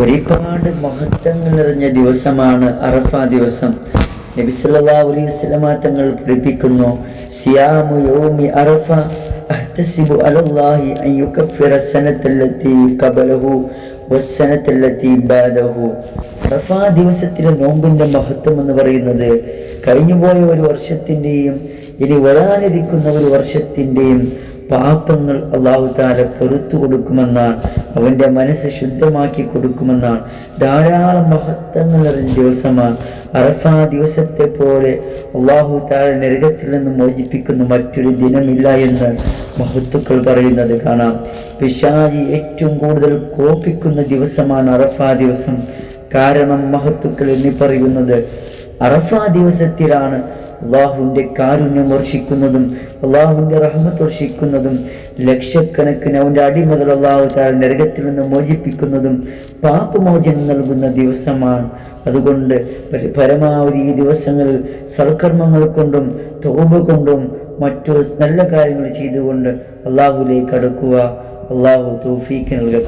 ഒരുപാട് മഹത്വങ്ങൾ നിറഞ്ഞ ദിവസമാണ് അറഫ ദിവസം. നബി സല്ലല്ലാഹു അലൈഹി വസല്ലമ തങ്ങൾ പഠിപ്പിക്കുന്നു, സിയാമു യൗമി അറഫ അഹ്തസിബു അലല്ലാഹി അൻ യുകഫിറ സനത്തല്ലതി ഖബലഹു വസ്സനത്തല്ലതി ബഅദഹു. അറഫ ദിവസത്തിലെ നോമ്പിന്റെ മഹത്വം എന്ന് പറയുന്നത് കഴിഞ്ഞുപോയ ഒരു വർഷത്തിന്റെയും ഇനി വരാനിരിക്കുന്ന ഒരു വർഷത്തിന്റെയും പാപങ്ങൾ അല്ലാഹു തആല പൊറുത്തു കൊടുക്കുമെന്നാണ്, അവന്റെ മനസ്സ് ശുദ്ധമാക്കി കൊടുക്കുമെന്നാണ്. ധാരാളം മഹത്വങ്ങൾ നിറഞ്ഞ ദിവസമാണ് അറഫ ദിവസത്തെ പോലെ അല്ലാഹു തആല നരകത്തിൽ നിന്ന് മോചിപ്പിക്കുന്ന മറ്റൊരു ദിനമില്ല എന്ന് മഹത്തുക്കൾ പറയുന്നത് കാണാം. പിശാചി ഏറ്റവും കൂടുതൽ കോപിക്കുന്ന ദിവസമാണ് അറഫ ദിവസം. കാരണം മഹത്തുക്കൾ എണ്ണി പറയുന്നത്, അറഫ ദിവസത്തിലാണ് അള്ളാഹുവിൻ്റെ കാരുണ്യം വർഷിക്കുന്നതും അള്ളാഹുവിൻ്റെ റഹ്മത്ത് വർഷിക്കുന്നതും ലക്ഷക്കണക്കിന് അവൻ്റെ അടിമകൾ അള്ളാഹു തആല നരകത്തിൽ നിന്ന് മോചിപ്പിക്കുന്നതും പാപമോചനം നൽകുന്ന ദിവസമാണ്. അതുകൊണ്ട് പരമാവധി ഈ ദിവസങ്ങളിൽ സൽക്കർമ്മങ്ങൾ കൊണ്ടും തൗബ കൊണ്ടും മറ്റു നല്ല കാര്യങ്ങൾ ചെയ്തുകൊണ്ട് അള്ളാഹുവിലേക്ക് അടുക്കുക. അള്ളാഹു തൗഫീഖ് നൽകട്ടെ.